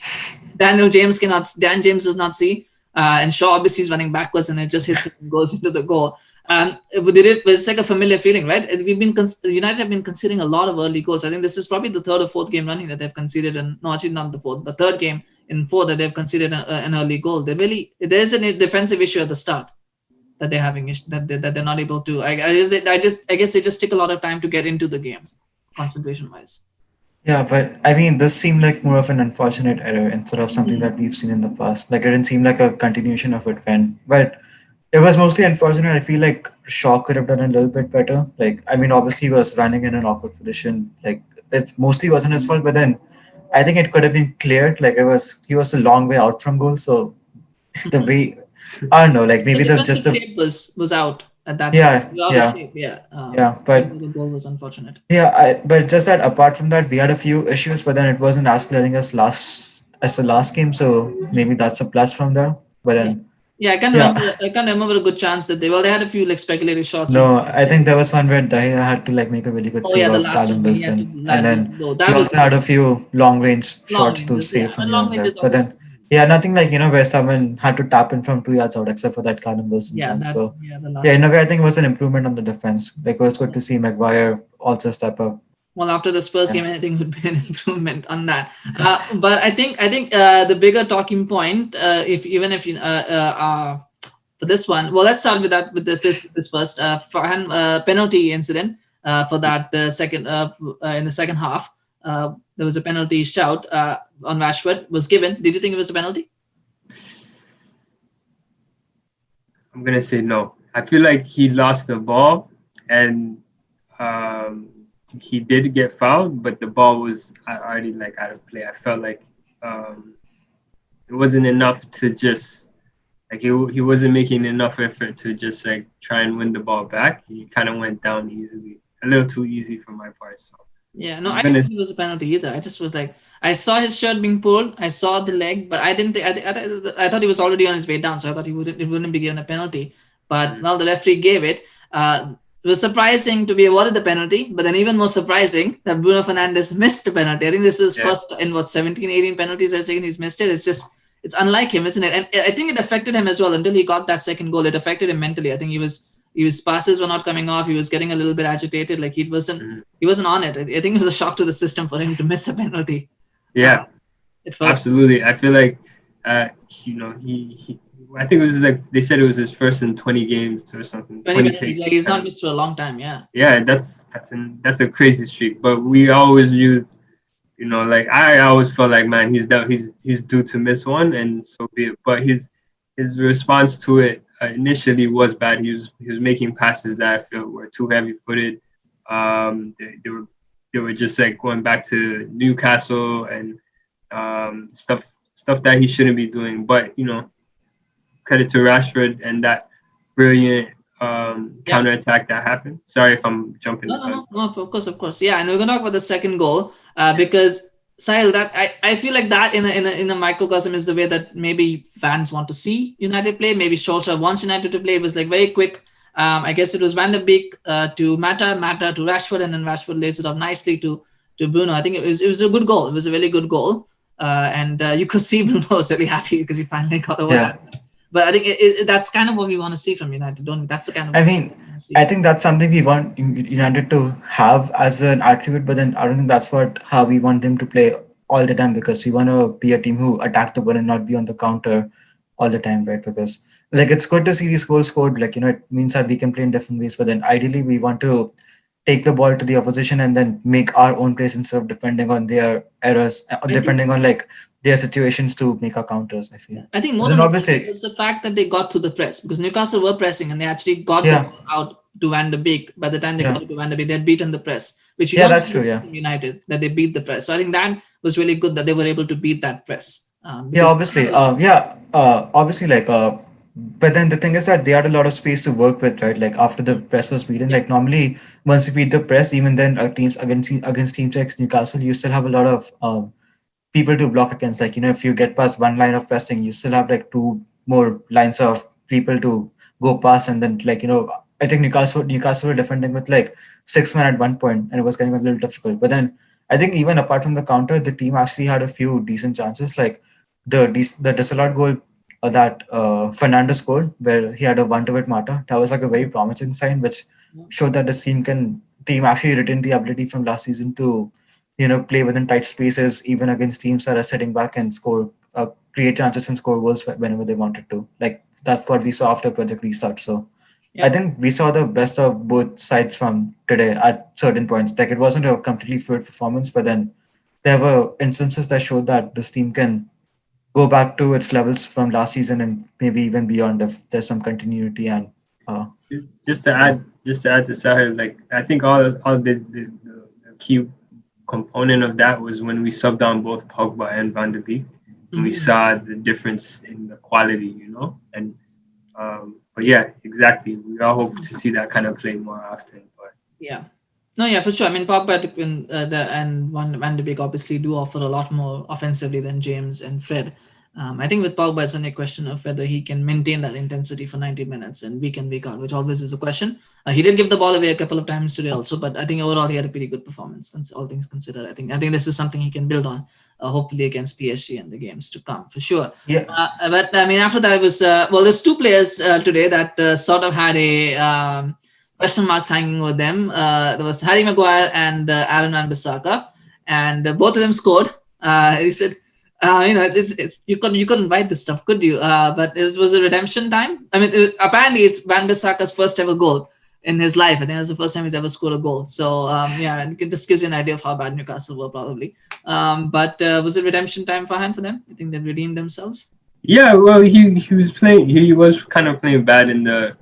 Dan James does not see. And Shaw obviously is running backwards, and it just hits him and goes into the goal. It's like a familiar feeling, right? United have been conceding a lot of early goals. I think this is probably the third or fourth game running that they've conceded, and no, actually not the fourth, the third game in four that they've conceded an early goal. There's a defensive issue at the start that they're having that they're not able to. I guess they just take a lot of time to get into the game, concentration wise. Yeah, but I mean, this seemed like more of an unfortunate error instead of something that we've seen in the past. Like, it didn't seem like a continuation of it when, but it was mostly unfortunate. I feel like Shaw could have done a little bit better. Like, I mean, obviously, he was running in an awkward position. Like, it mostly wasn't his fault, but then I think it could have been cleared. Like, he was a long way out from goal. So, the way, I don't know, like The maybe defensive shape was out at that point. yeah, Out of yeah, shape, yeah. yeah. Even But though the goal was unfortunate. yeah, but just that apart from that, we had a few issues, but then it wasn't as glaring as the last game, so maybe that's a plus from there. But Yeah. then, Yeah, yeah, I can't remember a good chance that they had a few like speculative shots. no, I think there was one where Dahia had to like make a really good Oh save yeah, the off last Callum one when he had to Wilson, and land then the blow. he That was also had a few long range long shots to ranges. Yeah, save from and here long and there. ranges But always. then, yeah, nothing like where someone had to tap in from 2 yards out, except for that Callum Wilson Yeah, chance. So the yeah, last in one. a way, I think it was an improvement on the defense. Like it was good Yeah. to see Maguire also step up. Well, after the Spurs Yeah. game, anything would be an improvement on that. But I think the bigger talking point, if even if you for this one, well, let's start with that with this first Farhan penalty incident for that second in the second half. There was a penalty shout on Rashford was given. Did you think it was a penalty? I'm gonna say no. I feel like he lost the ball, and um, he did get fouled, but the ball was already like out of play. I felt like it wasn't enough to just like he wasn't making enough effort to just like try and win the ball back. He kind of went down easily, a little too easy for my part. So Yeah, no, I'm I didn't gonna think it was a penalty either. I just was like, I saw his shirt being pulled, I saw the leg, but I didn't think, I thought he was already on his way down, so I thought it wouldn't be given a penalty. But well, the referee gave it. It was surprising to be awarded the penalty, but then even more surprising that Bruno Fernandes missed a penalty. I think this is yeah first in what 17, 18 penalties I've taken. He's missed it. It's just it's unlike him, isn't it? And I think it affected him as well until he got that second goal. It affected him mentally. I think his passes were not coming off. He was getting a little bit agitated. Like he wasn't on it. I think it was a shock to the system for him to miss a penalty. yeah. It felt Absolutely. I feel like, he I think it was like they said it was his first in 20 games or something. 20 20 penalties. Yeah, he's not missed for a long time. Yeah. Yeah, that's a crazy streak. But we always knew, like I always felt like, man, he's due to miss one, and so be it. But his response to it initially was bad. He was making passes that I feel were too heavy footed. They were just like going back to Newcastle and stuff that he shouldn't be doing. But credit to Rashford and that brilliant counterattack that happened. Sorry if I'm jumping. No, of course. Yeah, and we're gonna talk about the second goal because Sahil, that I feel like that in a microcosm is the way that maybe fans want to see United play. Maybe Solskjaer wants United to play. It was like very quick. I guess it was Van der Beek to Mata to Rashford, and then Rashford lays it off nicely to Bruno. I think it was a good goal. It was a really good goal, and you could see Bruno was really happy because he finally got over that. But I think that's kind of what we want to see from United, don't we? That's the kind of. I mean, I think that's something we want United to have as an attribute, but then I don't think that's how we want them to play all the time, because we want to be a team who attack the ball and not be on the counter all the time, right? Because like it's good to see these goals scored, like it means that we can play in different ways, but then ideally we want to take the ball to the opposition and then make our own plays instead of depending on their errors, depending on like their situations to make our counters. I feel. I think more than obviously was the fact that they got to the press, because Newcastle were pressing and they actually got the ball out to Van der Beek. By the time they got to Van der Beek, they had beaten the press, which that's true. Yeah, United, that they beat the press. So I think that was really good that they were able to beat that press. Obviously, but then the thing is that they had a lot of space to work with, right? Like after the press was beaten, like normally once you beat the press, even then teams against teams like Newcastle, you still have a lot of people to block against. Like if you get past one line of pressing, you still have like two more lines of people to go past, and then I think Newcastle were defending with like 6 men at one point, and it was getting a little difficult. But then I think even apart from the counter, the team actually had a few decent chances, like the disallowed goal that Fernandes scored, where he had a one-to with Mata. That was like a very promising sign, which showed that this team actually retained the ability from last season to play within tight spaces, even against teams that are sitting back and score, create chances and score goals whenever they wanted to. Like that's what we saw after Project Restart. So I think we saw the best of both sides from today at certain points. Like it wasn't a completely fluid performance, but then there were instances that showed that this team can go back to its levels from last season and maybe even beyond if there's some continuity. And just to add to Sahil, like I think all the key component of that was when we subbed on both Pogba and Van der Beek, and we saw the difference in the quality, and but yeah, exactly. We all hope to see that kind of play more often. But for sure. I mean, Pogba and Van der Beek obviously do offer a lot more offensively than James and Fred. I think with Pogba, it's only a question of whether he can maintain that intensity for 90 minutes and week in, week out, which always is a question. He did give the ball away a couple of times today also, but I think overall he had a pretty good performance, all things considered. I think this is something he can build on, hopefully against PSG and the games to come, for sure. Yeah. But I mean, after that, it was, there's two players today that sort of had a question marks hanging over them. There was Harry Maguire and Aaron Wan-Bissaka, and both of them scored. He said, it's you couldn't write this stuff, could you? But it was a redemption time. I mean, apparently it's Wan-Bissaka's first ever goal in his life. I think that's the first time he's ever scored a goal. So it just gives you an idea of how bad Newcastle were probably. But was it redemption time for them? You think they've redeemed themselves? Yeah, well, he was playing. He was kind of playing bad in the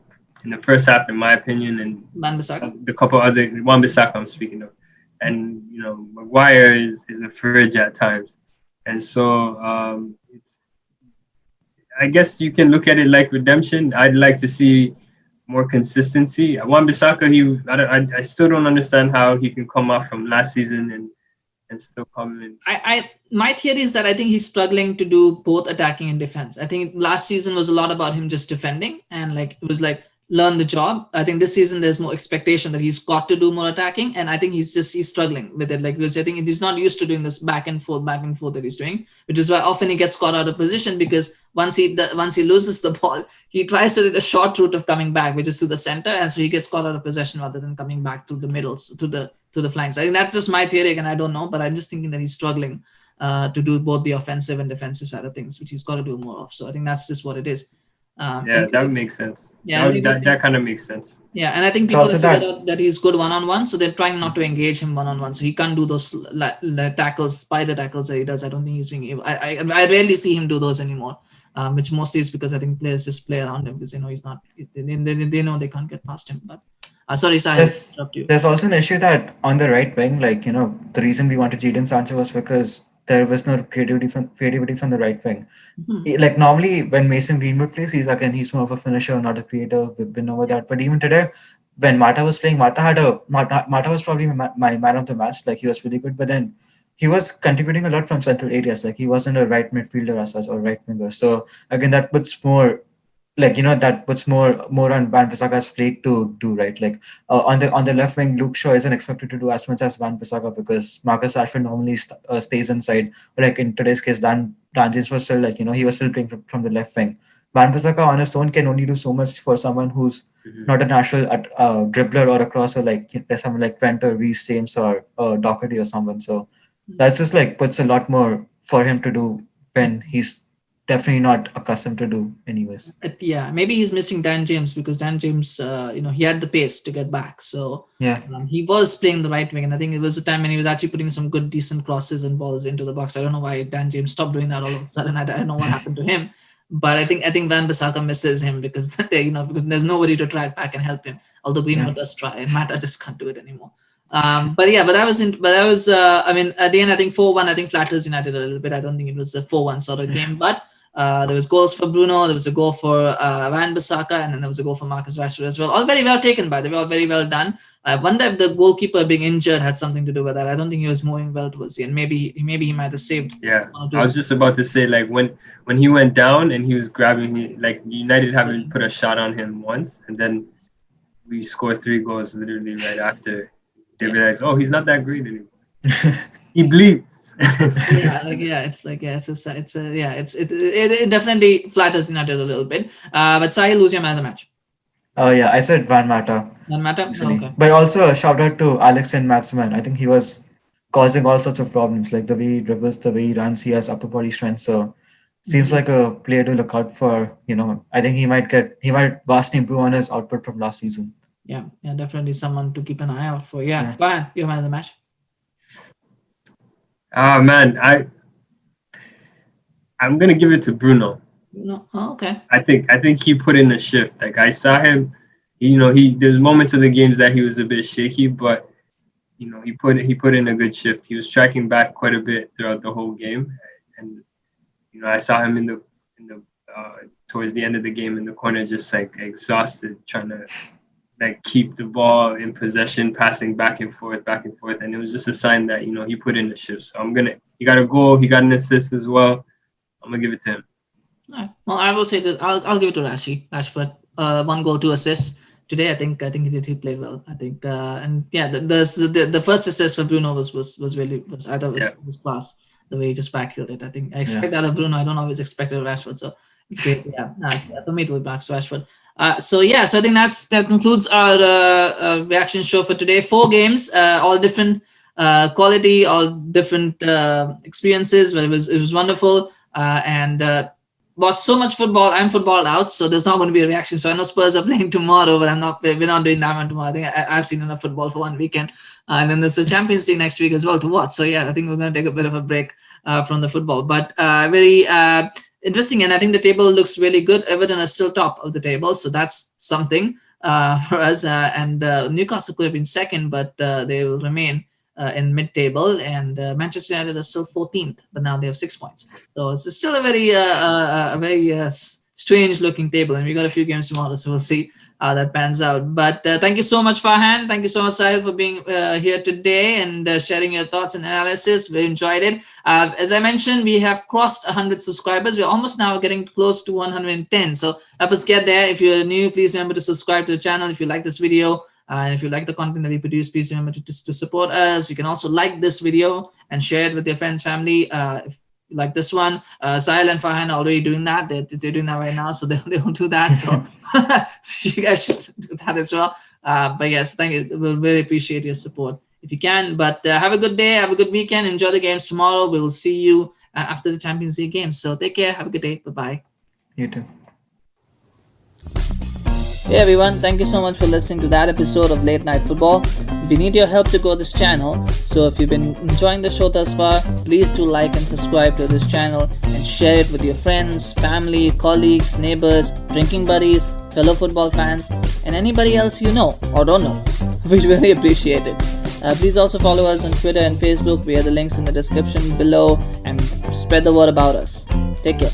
first half, in my opinion, and Wan-Bissaka, the couple other Wan-Bissaka I'm speaking of. and Maguire is a fridge at times, and so it's. I guess you can look at it like redemption. I'd like to see more consistency. Wan-Bissaka, I still don't understand how he can come off from last season and still come in. My theory is that I think he's struggling to do both attacking and defense. I think last season was a lot about him just defending and like it was like learn the job. I think this season there's more expectation that he's got to do more attacking, and I think he's struggling with it. Like because I think he's not used to doing this back and forth that he's doing, which is why often he gets caught out of position because once he loses the ball, he tries to do the short route of coming back, which is to the center, and so he gets caught out of possession rather than coming back through the middles to the flanks. I think that's just my theory, and I don't know, but I'm just thinking that he's struggling to do both the offensive and defensive side of things, which he's got to do more of. So I think that's just what it is. That makes sense. Yeah, that kind of makes sense. Yeah, and I think people have figured out that he's good one-on-one, so they're trying not to engage him one-on-one. So he can't do those tackles, spider tackles that he does. I don't think he's being able. I rarely see him do those anymore, which mostly is because I think players just play around him because he's not. They know they can't get past him. But sorry, Saahil. There's also an issue that on the right wing, like the reason we wanted Jadon Sancho was because there was no creativity from the right wing. Mm-hmm. Like normally when Mason Greenwood plays, he's more of a finisher, not a creator. We've been over that. But even today, when Mata was playing, Mata was probably my man of the match. Like he was really good, but then he was contributing a lot from central areas. Like he wasn't a right midfielder as such or right winger. So again, that puts more. That puts more on Wan-Bissaka's plate to do, right? Like on the left wing, Luke Shaw isn't expected to do as much as Wan-Bissaka because Marcus Rashford normally stays inside. But like in today's case, Dan James was still he was still playing from the left wing. Wan-Bissaka on his own can only do so much for someone who's not a natural dribbler or a crosser like there's someone like Trent or Reece James or Doherty or someone. So that's just like puts a lot more for him to do when he's definitely not accustomed to do anyways. Yeah, maybe he's missing Dan James because Dan James, he had the pace to get back. So yeah, he was playing the right wing, and I think it was a time when he was actually putting some good, decent crosses and balls into the box. I don't know why Dan James stopped doing that all of a sudden. I don't know what happened to him, but I think Wan-Bissaka misses him because because there's nobody to track back and help him. Although Greenwood does try, and Mata just can't do it anymore. At the end, I think 4-1. I think flatters United a little bit. I don't think it was a 4-1 sort of game, but. There was goals for Bruno, there was a goal for Wan-Bissaka, and then there was a goal for Marcus Rashford as well. All very well taken by them, all very well done. I wonder if the goalkeeper being injured had something to do with that. I don't think he was moving well towards the end. Maybe he might have saved. Yeah, I was just about to say like when he went down and he was grabbing, like United haven't put a shot on him once, and then we scored 3 goals literally right after. They realized, oh, he's not that great anymore. He bleeds. It definitely flatters United a little bit. But Saahil, who's your man of the match? Oh yeah, I said Van Mata. Van Mata? Oh, okay. But also a shout out to Alex and Maximan. I think he was causing all sorts of problems, like the way he dribbles, the way he runs, he has upper body strength. So seems like a player to look out for. I think he might vastly improve on his output from last season. Yeah, definitely someone to keep an eye out for. Yeah. Go ahead, your man of the match. Ah man, I'm gonna give it to Bruno. No, okay. I think he put in a shift. Like I saw him, there's moments of the games that he was a bit shaky, but he put in a good shift. He was tracking back quite a bit throughout the whole game, and I saw him in the towards the end of the game in the corner, just like exhausted, trying to like keep the ball in possession, passing back and forth, and it was just a sign that he put in the shift. So he got a goal, he got an assist as well. I'm gonna give it to him. All right. Well, I will say that I'll give it to Rashford. 1 goal, 2 assists today. I think he played well. I think the first assist for Bruno was class. The way he just backheeled it. I think I expect that of Bruno. I don't always expect it of Rashford. So it's great. Yeah, for me it would back to Rashford. So I think that concludes our reaction show for today. 4 games, all different quality, all different experiences. But it was wonderful and watched so much football. I'm football out, so there's not going to be a reaction. So I know Spurs are playing tomorrow, but we're not doing that one tomorrow. I think I've seen enough football for one weekend, and then there's the Champions League next week as well to watch. So I think we're going to take a bit of a break from the football, but very. Interesting, and I think the table looks really good. Everton is still top of the table, so that's something for us. And Newcastle could have been second, but they will remain in mid-table, and Manchester United are still 14th, but now they have 6 points. So it's still a very strange-looking table, and we got a few games tomorrow, so we'll see how that pans out. But thank you so much, Farhan. Thank you so much, Sahil, for being here today and sharing your thoughts and analysis. We enjoyed it. As I mentioned, we have crossed 100 subscribers. We're almost now getting close to 110. So help us get there. If you're new, please remember to subscribe to the channel. If you like this video, and if you like the content that we produce, please remember to support us. You can also like this video and share it with your friends, family. If you like this one, Sahil and Farhan are already doing that. They're doing that right now, so they'll do that. So, so you guys should do that as well. But yes, thank you. We'll really appreciate your support if you can. But have a good day. Have a good weekend. Enjoy the games tomorrow. We'll see you after the Champions League games. So take care. Have a good day. Bye-bye. You too. Hey everyone, thank you so much for listening to that episode of Late Night Football. We need your help to grow this channel, so if you've been enjoying the show thus far, please do like and subscribe to this channel and share it with your friends, family, colleagues, neighbors, drinking buddies, fellow football fans, and anybody else you know or don't know. We'd really appreciate it. Please also follow us on Twitter and Facebook via the links in the description below and spread the word about us. Take care.